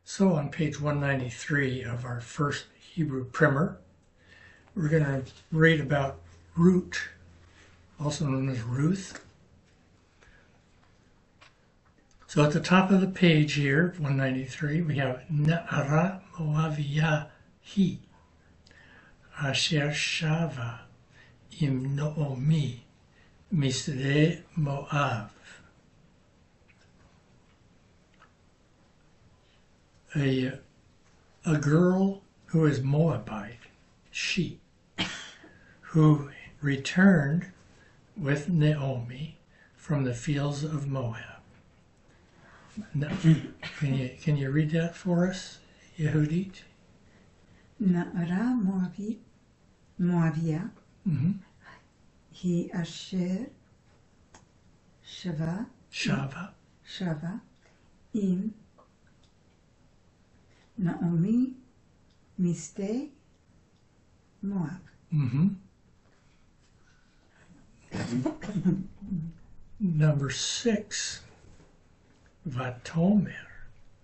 So on page 193 of our first Hebrew primer, we're going to read about Ruth, also known as Ruth. So at the top of the page here, 193, we have Na'ara Moaviyah hi, asher shava im Naomi misre Moav. A girl who is Moabite, she, who returned with Naomi from the fields of Moab. Now, can you read that for us, Yehudit? Na'ara Moaviyah hi asher shava im Naomi miste Moab. Number 6, Vatomer,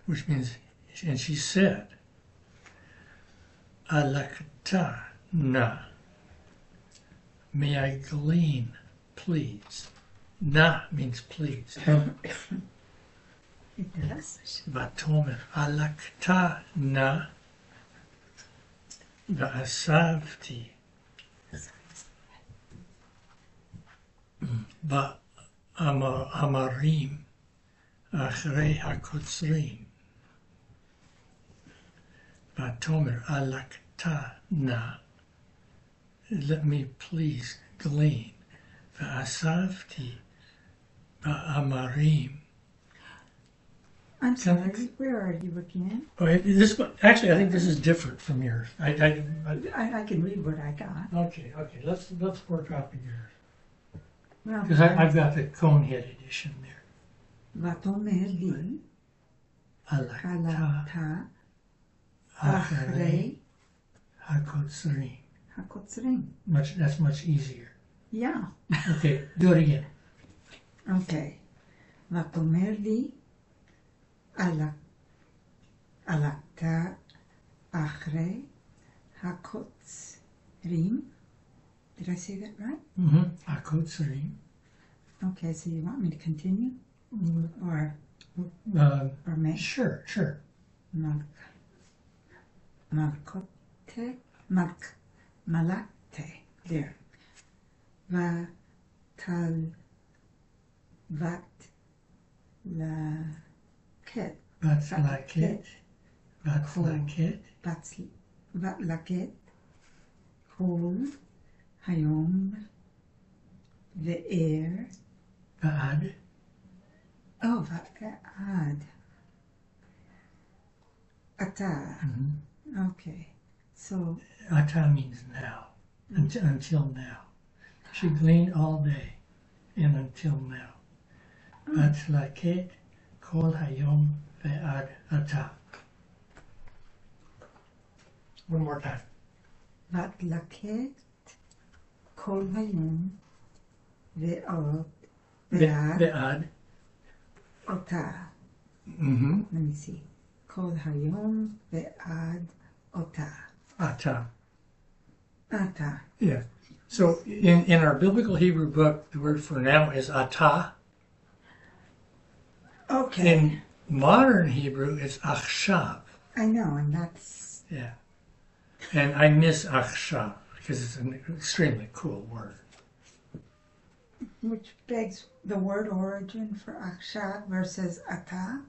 which means, and she said, Alakta na, may I glean, please. Na means please. It does. Vatomer, alakta na, va'asavti, va'amarim, achrei hakotzrim. Vatomer, alakta na, let me please glean. Va'asavti, va'amarim. I'm sorry, where are you again? Oh, this one, actually, I think this is different from yours. I can read what I got. Okay. Let's work off of yours. Well, Because I've got the Conehead edition there. Vatomer li Alakta achrei hakotzrim. hakotzrim. That's much easier. Yeah. Okay, do it again. Okay. Vatomer li alakta achrei hakotzrim. Did I say that right? Hakotzrim. Okay, so you want me to continue? Or make? Sure. Malakte. There. Vatlaket. Kol hayom ve'er. Va'ad. Oh, va'ad. Ata. Okay. So. Ata means now. Until now. She gleaned all day and until now. Vatlaket kol hayom ve'ad ata. One more time. Vatlaket kol hayom ve'ad ota. Let me see. Kol hayom ve'ad ota. Ata. Ata. Yeah. So in our biblical Hebrew book, the word for now is atah. Okay. In modern Hebrew, it's achshav. I know, and that's... Yeah. And I miss achshav because it's an extremely cool word. Which begs the word origin for achshav versus ata.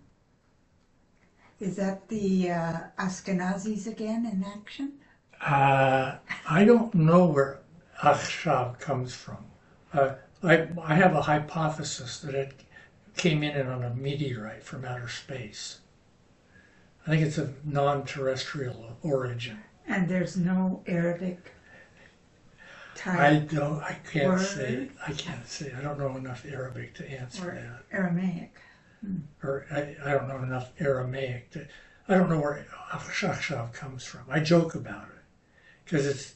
Is that the Ashkenazis again in action? I don't know where achshav comes from. I have a hypothesis that it came in on a meteorite from outer space. I think it's of non-terrestrial origin. And there's no Arabic type I can't word? say. I don't know enough Arabic to answer that. Aramaic. Or I don't know enough Aramaic to. I don't know where achshav comes from. I joke about it because it's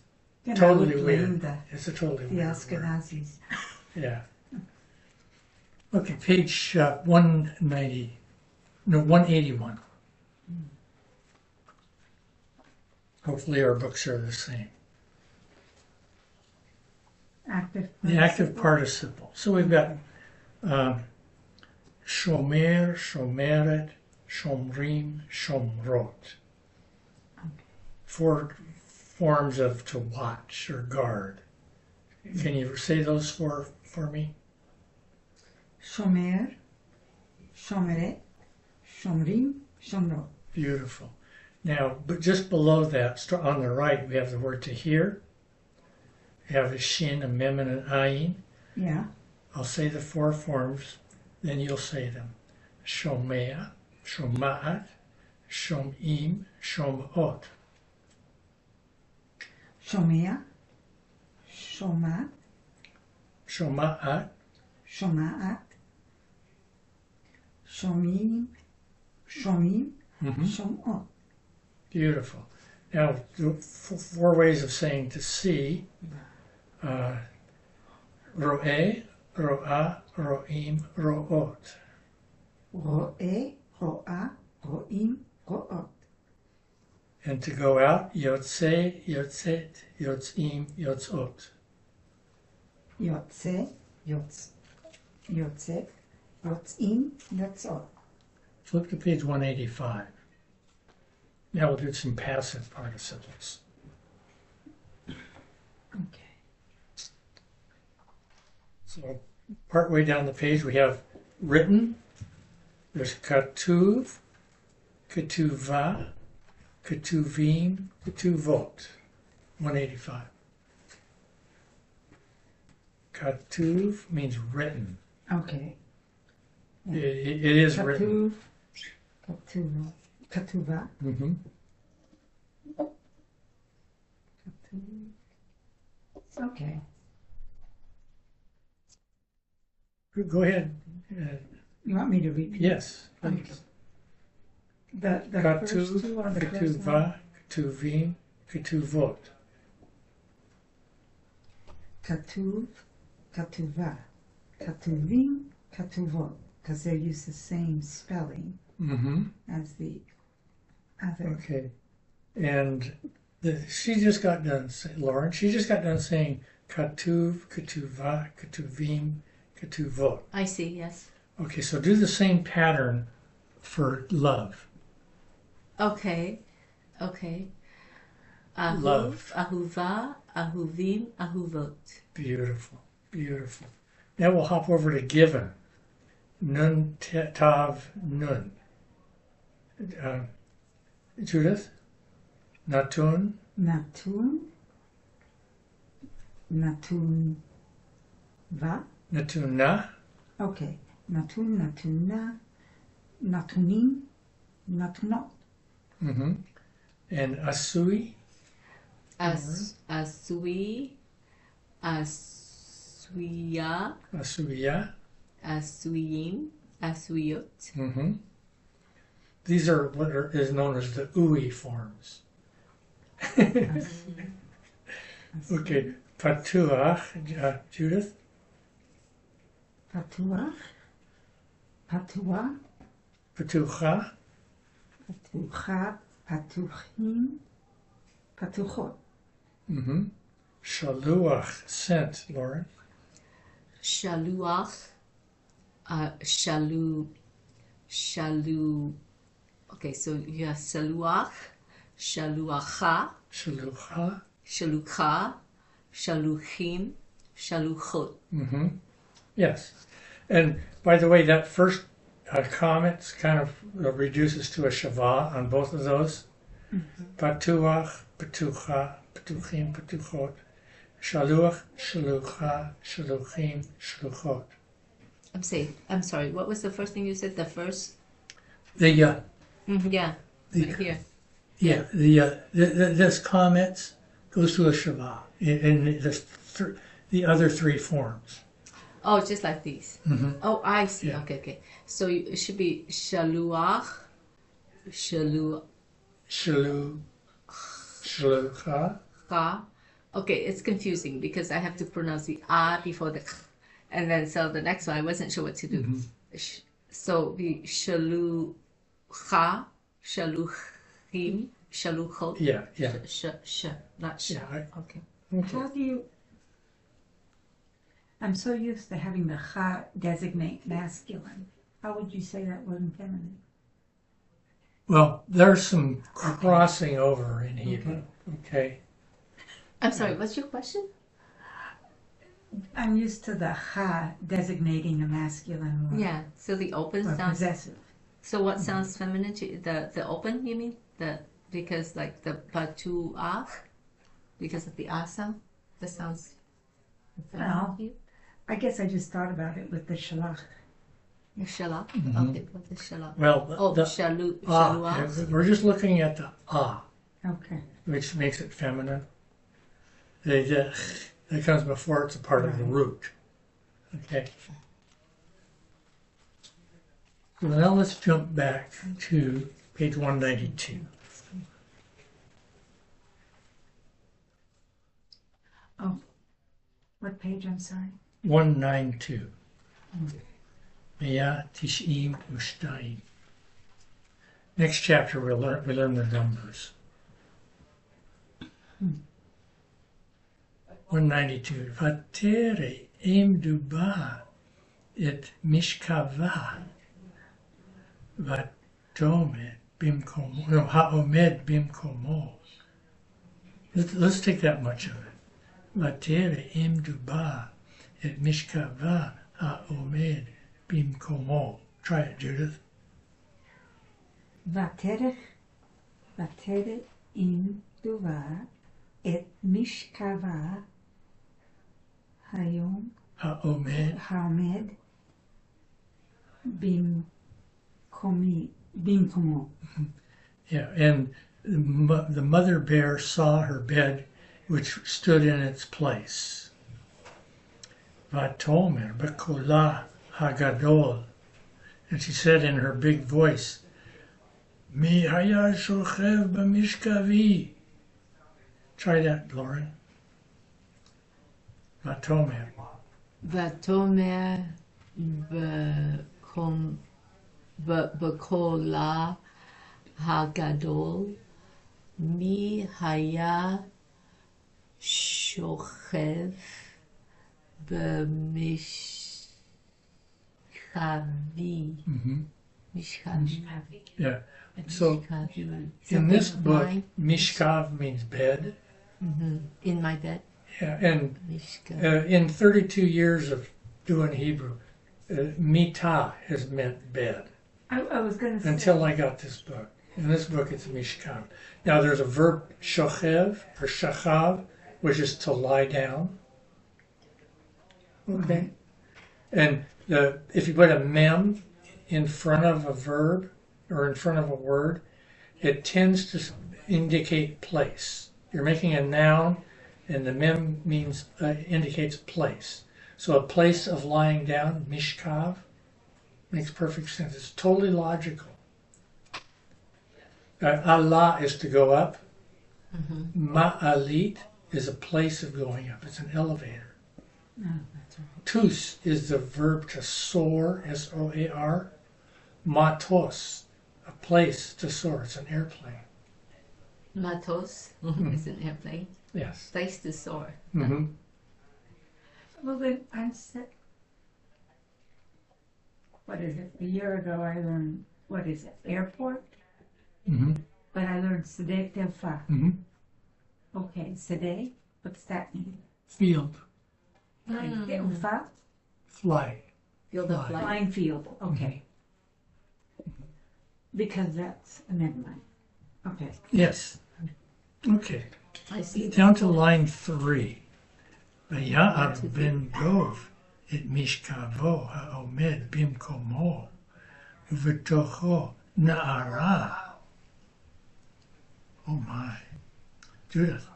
totally weird. It's a totally weird word. The Ashkenazis. Yeah. Okay, page 181. Hopefully our books are the same. Active The active participle. So we've got shomer, shomeret, shomrim, shomrot. Four forms of to watch or guard. Can you say those four for me? Shomer, shomeret, shomrim, shomrot. Beautiful. Now, but just below that, on the right, we have the word to hear. We have a shin, a mem, and an ayin. Yeah. I'll say the four forms, then you'll say them. Shomea, shoma'at, shom'im, shom'ot. Shomea, shomat, Shoma'at, shoma'at, shomim, shomot. Beautiful. Now, the four ways of saying to see. Ro'eh, ro'ah, ro'im, ro'ot. Ro'eh, ro'ah, ro'im, ro'ot. And to go out, yotze, yotzet, yotzim, yotzot. Yotze, yotzet, yotzim, yotzot. Flip to page 185. Now we'll do some passive participles. Okay. So partway down the page we have written. There's katuv, ketuvah, ketuvim, ketuvot. 185. Katuv means written. Okay. It is written. Katuva. Mm-hmm. Okay. Go ahead. You want me to repeat? Yes. Okay. The Katuv, first two on the first one. ketuvah, ketuvim, ketuvot. Katuv, katuva, katuvim, katuvot, because they use the same spelling Mm-hmm. as the other. Okay. And she just got done, Lauren, she just got done saying katuv, ketuvah, ketuvim, ketuvot. I see, yes. Okay, so do the same pattern for love. Okay. Ahuv, Love. ahuva, ahuvim, ahuvot. Beautiful, beautiful. Now we'll hop over to given. Nun, tav, nun. Judith? Natun, Natun, natun va. natuna, Okay. Natun, natuna, natunim, natunot. mm-hmm. And asui, Asui, asuya, asuya. asuyim, asuyot. Mm-hmm. These are what is known as the ui forms. Okay, patuach, Judith. Patuach, patua, Patucha, patucha, patuchim, patuchot. mm-hmm. Shaluach, sent, Lauren. Shaluach, shalu. Okay, so you have shaluach, shaluacha, Shalucha, shalucha, shaluchim, shaluchot. mm-hmm. Yes. And by the way, that first comment kind of reduces to a shava on both of those. Patuach, patucha, patuchim, patuchot. Shaluach, shalucha, shaluchim, shaluchot. I'm sorry, what was the first thing you said? The first? The Yeah, The- right here. this comments goes to a shava in the other three forms. Oh, just like these. Mhm. Oh, I see. Yeah. Okay. So it should be shaluach, shalucha. Shalucha. Okay, it's confusing because I have to pronounce the ah before the ch. And then so the next one I wasn't sure what to do. So the shalucha, shaluchim, shaluchot. Yeah, yeah. Not sh. Yeah, Okay. Okay. How do you? I'm so used to having the cha designate masculine. How would you say that wasn't feminine? Well, there's some crossing over in Hebrew. Okay. I'm sorry, what's your question? I'm used to the cha designating a masculine word. Yeah, so the open Or sounds. possessive. So what sounds feminine to you? The open, you mean? Because like the batuach, because of the ah sound? That sounds feminine Well, to you? I guess I just thought about it with the shalach. The shalach? Mhm. Okay, what is shalach? Well, Oh, the shaluach. we're just looking at the ah, Okay. which makes it feminine. The that comes before it's a part of the root. Okay. So now let's jump back to page 192. Oh, what page? I'm sorry. 192. Mea Tish'im Ushtayim. Next chapter we learn the numbers. 192. Vatere im duba et mishkava vatomed bimkomo. No, haomed bimkomo. Let's take that much of it. Vatere im duba et mishkava haomed bimkomo. Try it, Judith. Vaterech im duva et mishkava hayom haomed bimkomo. Yeah, and the mother bear saw her bed, which stood in its place. Vatomer bekola hagadol, and she said in her big voice, Mi haya shochev b'mishkavi. Try that, Lauren. Vatomer. Vatomer בקולה הגדול מי היה שוכב במשכבי. משכבי. Yeah. So in this book, mishkav means bed. In my bed. Yeah, and Mishkav. in 32 years of doing Hebrew, mitah has meant bed. I was going to say. Until I got this book. In this book, it's mishkav. Now, there's a verb shochev or shachav, which is to lie down. Okay. And if you put a mem in front of a verb or in front of a word, it tends to indicate place. You're making a noun, and the mem means indicates place. So a place of lying down, mishkav, makes perfect sense. It's totally logical. Allah is to go up. Ma'alit is a place of going up. It's an elevator. Oh, that's right. Tus is the verb to soar, S-O-A-R. Matos, a place to soar. It's an airplane. Matos is an airplane. Yes. Place to soar. Mm-hmm. Well, then I'm sick. What is it? A year ago I learned, what is it, airport? Mm-hmm. But I learned Sedek Delfa. Mm-hmm. Okay, Sedek, what's that mean? Field. Delfa? Fly. Field of light. Flying field, okay. Because that's, never mind. Okay. Yes. Okay. I see. Down to line 3. Vaya'ar ben Dov et mishkavo ha'omed bimkomo uvetocho na'ara. Oh my. Judith.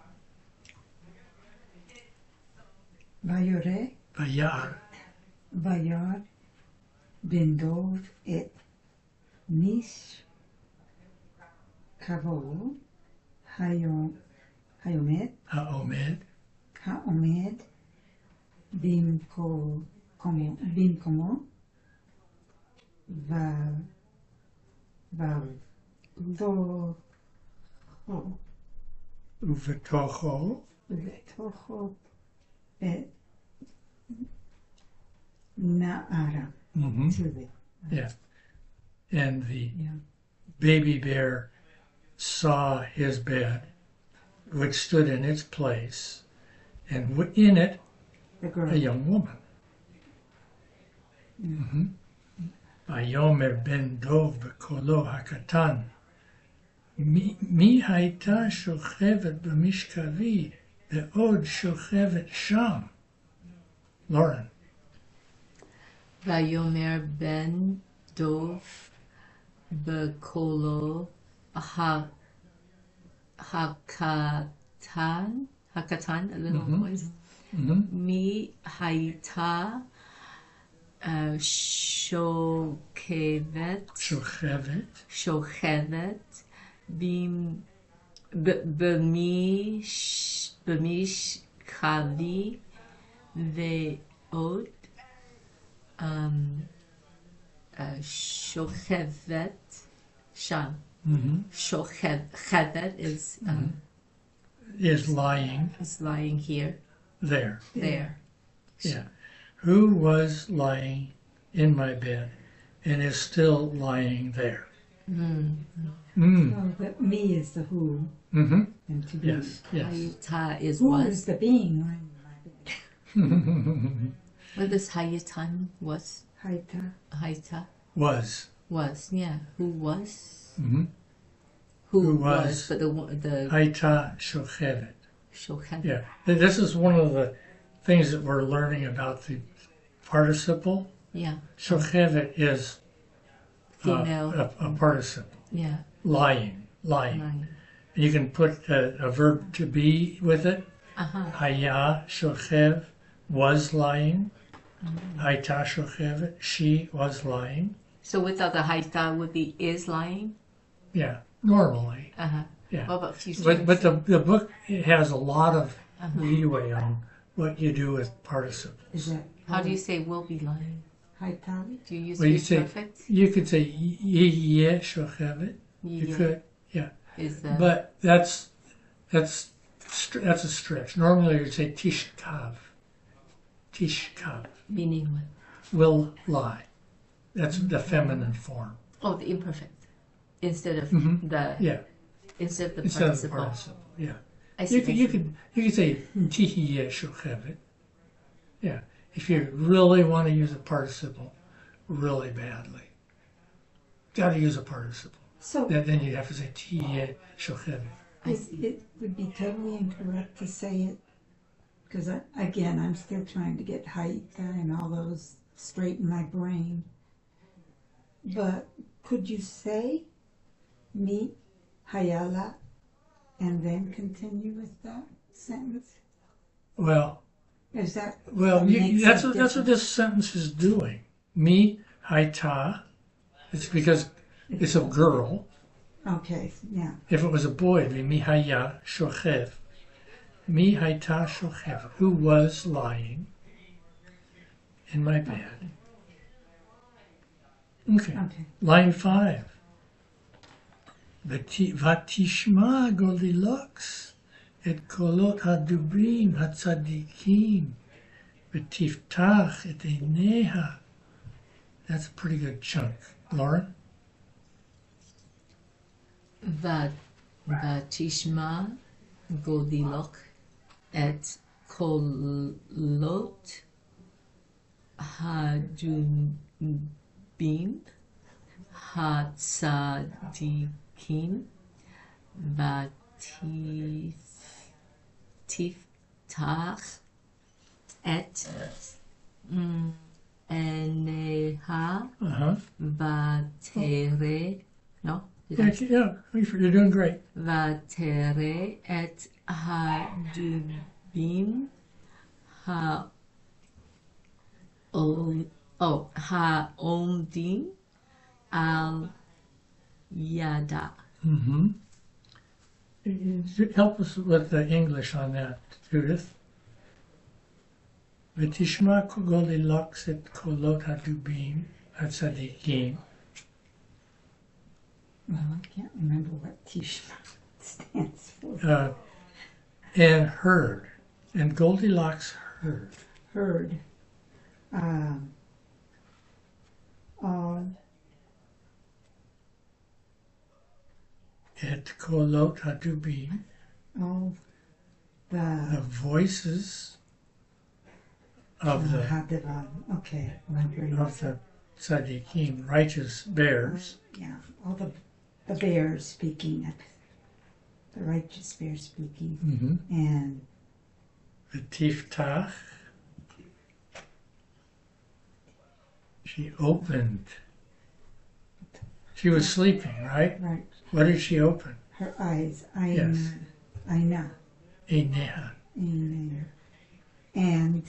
Vayore, Vaya'ar. Vayar, Ben Dov et Mish Kavo, Hayomed, Ha'omed. Haomed, Bimkomo, Oh, uvetocho, Vetocho et Naara. mhm, To the, yeah, and the yeah. baby bear saw his bed, which stood in its place, and in it The girl. a young woman. Mhm. Vayomer ben dov b'kolo hakatan, mi hayta shochevet b'mishkavi, ve'od shochevet sham. Lauren. Vayomer ben dov b'kolo hakatan, a little voice. Mhm. Mi hayta shochevet b'mishkavi ve'od shochevet sham. Mhm. Shochevet is Is lying is lying here, there. there. Yeah. Who was lying in my bed and is still lying there. Mm. Oh, but me is the who Mm-hmm. and to be. Yes, yes. Hayata is Who was. is the being lying in my bed? What does Hayatan was? Haita. Hayata Was. was, yeah. Who was? Mm-hmm. Who was. was? But the Haita shochevet. Shochevet. Yeah. This is one of the things that we're learning about the participle. Yeah. Shochevet is Female. a participle. Yeah. Lying. Lying. You can put a verb to be with it. Haya shochev, was lying. Haita shochevet, she was lying. So without the Hayata would be is lying? Yeah, normally. Yeah. What about future? But the book has a lot of leeway on what you do with participles. Is that How do you say will be lying? Haita? Do you use Well, you say perfect? you could say ye shochevet. You could, yeah. Is the But that's a stretch. Normally you'd say tishkav. Tishkav meaning what? will lie. That's the feminine form. Oh, the imperfect. Instead of the Yeah. instead of the Instead of the participle. participle. Yeah. I see. You could say tihiye shochevet. Yeah. If you really want to use a participle really badly, got to use a participle. So Then you'd have to say tihiye shochevet. it would be totally incorrect to say it because again I'm still trying to get Haita and all those straight in my brain. But could you say mi hayala and then continue with that sentence? Well, Is that that's what this sentence is doing. Mi haita. It's because it's a girl. okay? Yeah. If it was a boy, it'd be mi haya shochev. Mi haita shochev, who was lying in my bed. Okay. Line 5. Vatishma Goldilocks et kolot hadubrim hatzadikim v'tiftach et eineha. That's a pretty good chunk. Lauren? Vatishma Goldilocks et kolot hadubrim hatzadikim v'tiftach et eneha v'tere. No? Yeah, you're doing great. V'tere et hadubim ha'omdim al yada. Mm-hmm. Help us with the English on that, Judith. V'tishma Goldilocks et kolot hadubim hatzadikim. Well, I can't remember what Tishma stands for. And heard. And Goldilocks heard. Heard. Et kolot hadubim. All The the voices of the okay, my brain. of the tzaddikim, righteous bears. Yeah, all the bears speaking, the righteous bears speaking, Mm-hmm. and The tiftach. She opened. She was sleeping, right? right, What did she open? her eyes, Yes. Aina, Eineha. and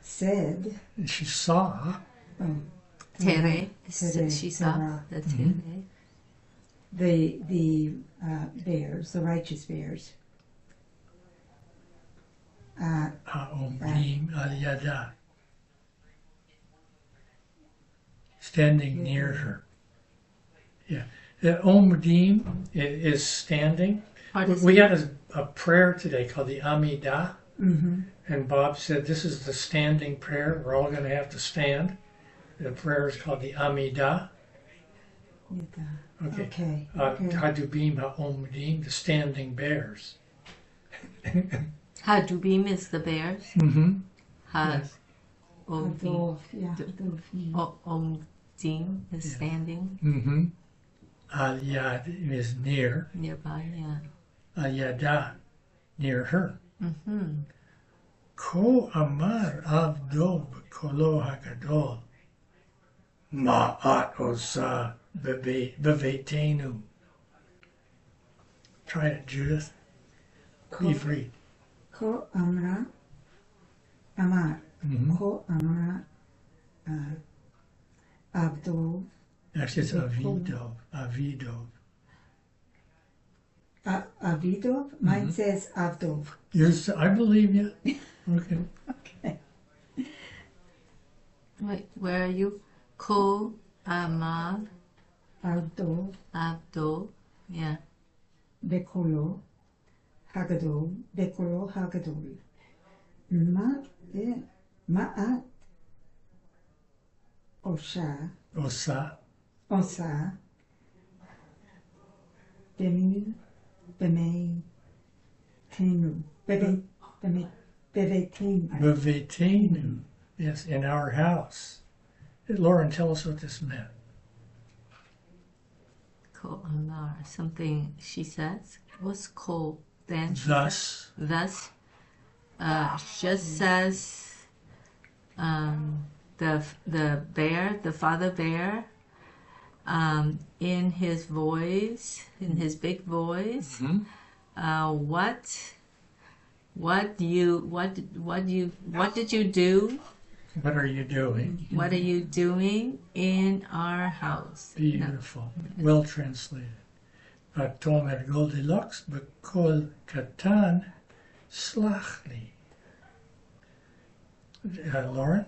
said, And she saw oh, Tere. Tere, She saw Terah. the Tere. the bears, the righteous bears, Ha'omdim al yada, standing near her. Yeah, the omdim is standing. We had a prayer today called the Amidah, and Bob said this is the standing prayer. We're all going to have to stand. The prayer is called the Amidah. Okay. Okay. Hadubim ha'omdim, the standing bears. Hadubim is the bears. Mm-hmm. Yes. Omdim. Yeah. Omdim is standing Mm-hmm. Al yad is near. nearby. Yeah. Al yada, near her. Mm-hmm. Ko amar avdo b'kolo hagadol. Ma'at osa bevetenu. Try it, Judith. Be free. Ko amar, Mm-hmm. ko amar, abdo, Actually, it's avidov. Avidov. avidov. Mine says avdov. Yours, I believe you. Okay. Okay. Wait, where are you? Ko Amar Avdov, Abdo. Yeah. bekolo, hagadol, bekolo, hagadol. Ma'at, osha, Osa. osa, bemi, bemei, tenu, bevetenu. Bevetenu. Yes, in our house. Lauren, tell us what this meant. Ko Amar. Something she says. What's ko then? Thus, Thus, just as the bear, the father bear, in his voice, in his big voice, what did you do? what are you doing? What are you doing in our house? Beautiful. Well translated. Vatomer Goldilocks b'kol katan slachli. Lauren?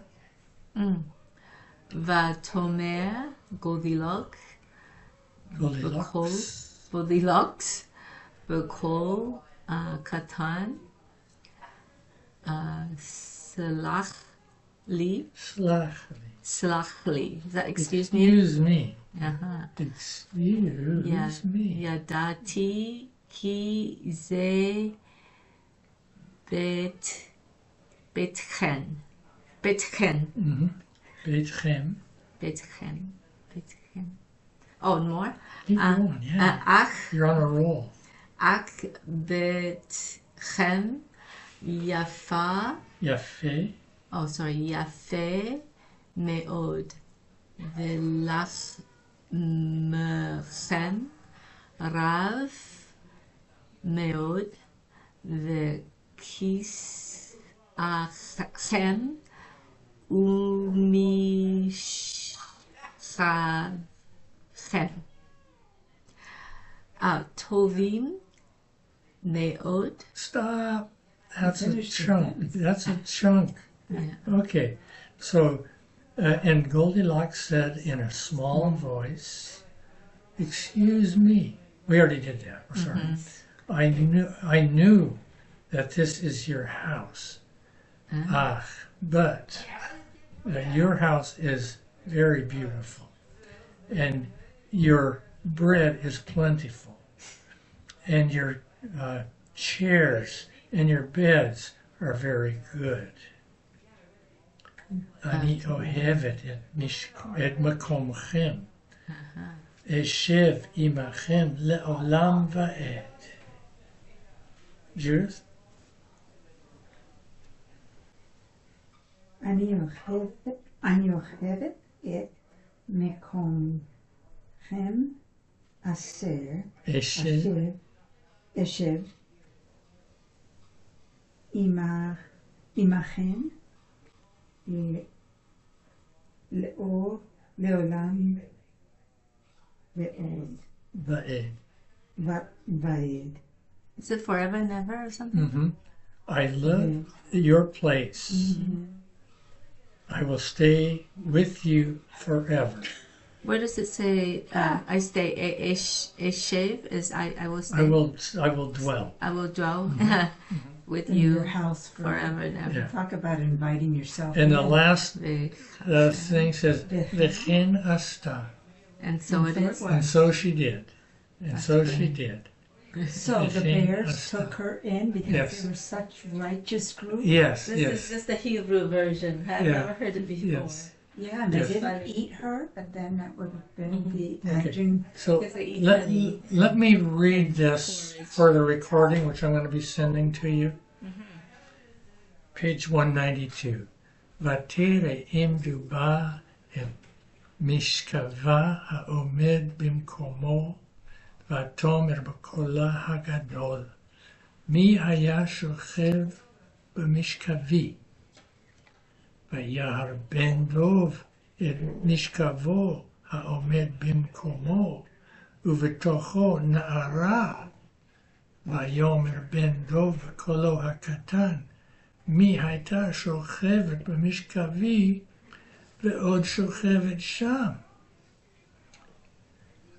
Vatomer Goldilocks, Goldilocks. b'kol katan, slachli. Slachli. Is that excuse me? Excuse me. Uh-huh. Excuse me. Yadati ki ze betchen. Mm-hmm. Beitchem. Betchen. Oh, and more? Keep going, yeah. Ach You're on a roll. betchem yafa. Yafe. Oh, sorry. Yafe meod. Velach mechem rav meod. Vekis achem umishachem. Tovim meod. Stop. That's a Finish the chunk. sentence. That's a chunk. Yeah. Okay. So, and Goldilocks said in a small voice, excuse me. We already did that. We're sorry. I knew that this is your house. But your house is very beautiful, and your bread is plentiful, and your chairs and your beds are very good. אני אוהבת את מקומכם. אשב עמכם לעולם ועד. Judith? אני אוהבת את מקומכם אשר אשב עמכם לעולם ועד. Is it forever and ever or something? I love your place. I will stay with you forever. Where does it say, I stay, Eshev is I will stay? I will dwell. I will dwell with in you your house forever and ever. Yeah. Talk about inviting yourself And the in. last Ve- thing says, V'chen asta. And so it is. And so she did. And so she did. So the V'chen bears asta. took her in because Yes. they were such righteous group. Yes, This yes. is just the Hebrew version. I've Yeah. never heard it before. Yes. Yeah, and they Yes. didn't eat her, but then that would have been the Okay. engine. So Because they eat let, honey. let me read this for the recording, which I'm going to be sending to you. Page 192. Vatere imdu ba el mishkava haomed bimkomo vatomer b'kola hagadol mi haya shochev b'mishkavi vayar ben dov el mishkavo haomed bimkomo uvetocho na'ara vayomer ben dov b'kolo hakatan מי הייתה שוכבת במשכבי ועוד שוכבת שם.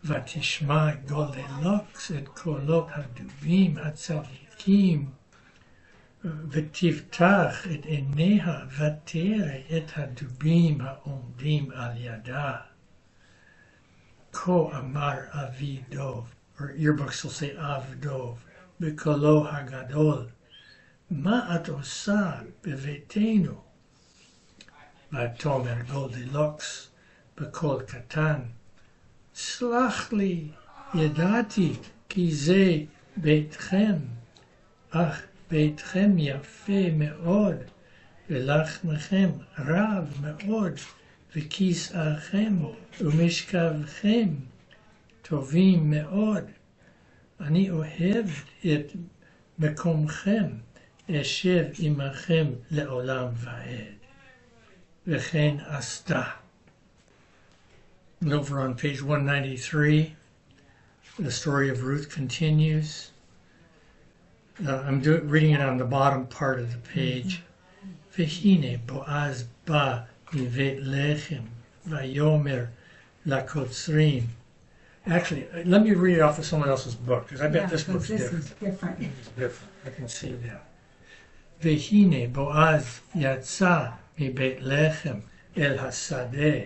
ותשמע גולדלוקס את קולות הדובים הצדיקים ותפתח את עיניה ותראה את הדובים העומדים על ידה. כה אמר אבי דוב, or your books will say אב דוב, בקולו הגדול. מה את עושה בביתנו? ותאמר גולדילוקס בקול קטן, סלח לי, ידעתי כי זה ביתכם, אך ביתכם יפה מאוד, ולחמכם רב מאוד, וכיסאכם ומשכבכם טובים מאוד. אני אוהב את מקומכם, אשב עמכם לעולם ועד. וכן עשתה. And over on page 193, the story of Ruth continues. I'm reading it on the bottom part of the page. והנה בועז בא מבית לחם, ויאמר לקוצרים. Actually, let me read it off of someone else's book, because I bet this book's different. Is different. It's different. I can see that. והנה בועז יצא מבית לחם אל השדה,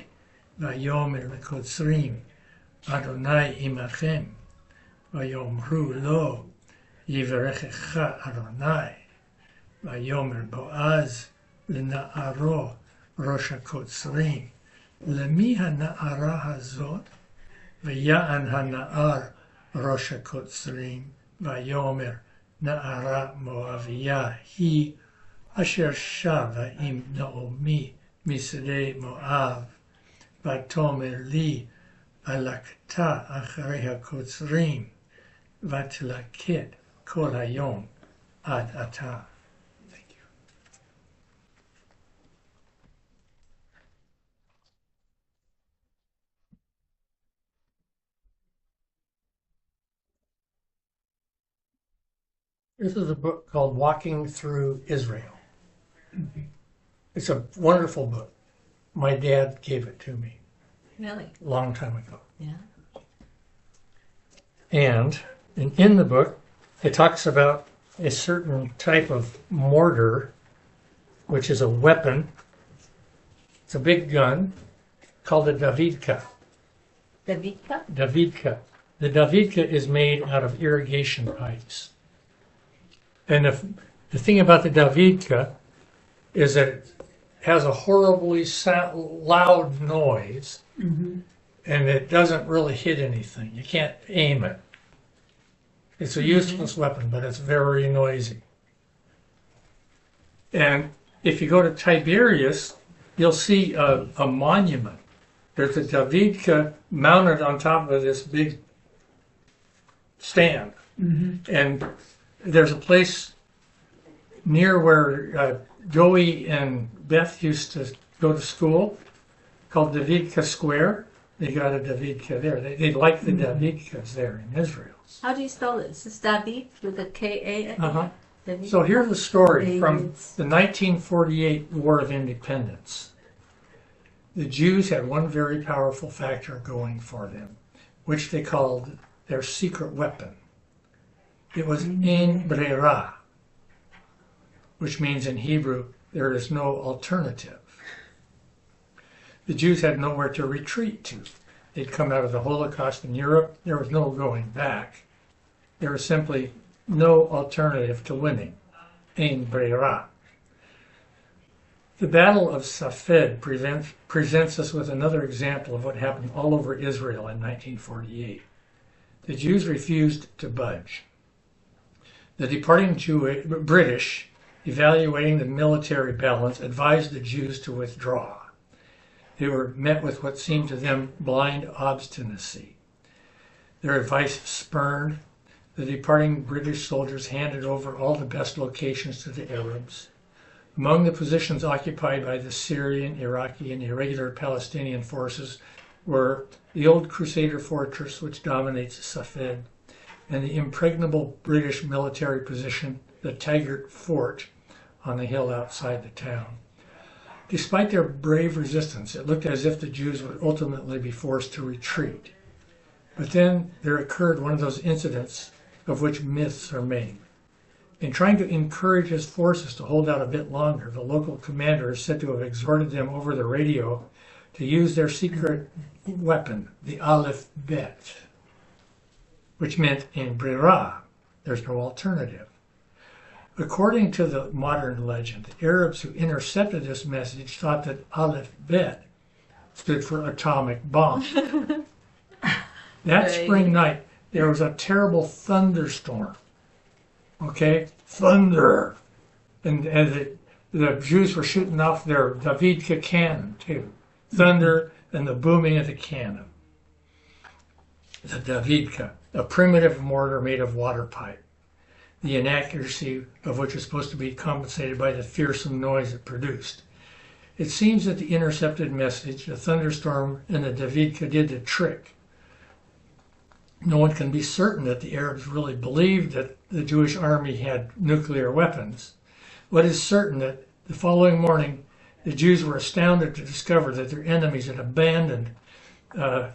ויאמר לקוצרים, אדוני עמכם, ויאמרו לו, יברכך אדוני, ויאמר בועז לנערו ראש הקוצרים, למי הנערה הזאת? ויען הנער ראש הקוצרים, ויאמר נערה מואביה היא אשר שבה עם נעמי משדה מואב, ותאמר לי הלקטה אחרי הקוצרים, ותלקט כל היום עד עתה. Thank you. This is a book called Walking Through Israel. It's a wonderful book. My dad gave it to me Really? a long time ago. Yeah. And in the book, it talks about a certain type of mortar, which is a weapon. It's a big gun called a Davidka. Davidka? Davidka. The Davidka is made out of irrigation pipes. And the thing about the Davidka is that it has a horribly loud noise, and it doesn't really hit anything. You can't aim it. It's a useless weapon, but it's very noisy. And if you go to Tiberias, you'll see a monument. There's a Davidka mounted on top of this big stand. And there's a place near where Joey and Beth used to go to school called Davidka Square. They got a Davidka there. They like the Davidkas there in Israel. How do you spell this? It's David with a K-A? David? So here's the story from the 1948 War of Independence. The Jews had one very powerful factor going for them, which they called their secret weapon. It was Ein Brera, which means in Hebrew, there is no alternative. The Jews had nowhere to retreat to. They'd come out of the Holocaust in Europe. There was no going back. There was simply no alternative to winning. Ein Brera. The Battle of Safed presents us with another example of what happened all over Israel in 1948. The Jews refused to budge. The departing British, evaluating the military balance, advised the Jews to withdraw. They were met with what seemed to them blind obstinacy. Their advice spurned, the departing British soldiers handed over all the best locations to the Arabs. Among the positions occupied by the Syrian, Iraqi, and irregular Palestinian forces were the old Crusader fortress, which dominates Safed, and the impregnable British military position, the Taggart Fort, on the hill outside the town. Despite their brave resistance, it looked as if the Jews would ultimately be forced to retreat. But then there occurred one of those incidents of which myths are made. In trying to encourage his forces to hold out a bit longer, the local commander is said to have exhorted them over the radio to use their secret weapon, the Aleph Bet, which meant in Brera, there's no alternative. According to the modern legend, the Arabs who intercepted this message thought that Aleph Bet stood for atomic bomb. That spring night, there was a terrible thunderstorm. Okay? Thunder. And the Jews were shooting off their Davidka cannon, too. Thunder and the booming of the cannon. The Davidka, a primitive mortar made of water pipe, the inaccuracy of which is supposed to be compensated by the fearsome noise it produced. It seems that the intercepted message, the thunderstorm, and the Davidka did the trick. No one can be certain that the Arabs really believed that the Jewish army had nuclear weapons. What is certain that the following morning, the Jews were astounded to discover that their enemies had abandoned the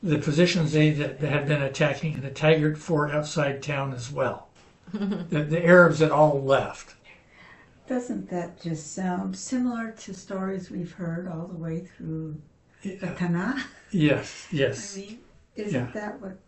positions they had been attacking in the Taggart Fort outside town as well. The Arabs had all left. Doesn't that just sound similar to stories we've heard all the way through the Tanakh? Yes, yes. I mean, isn't that what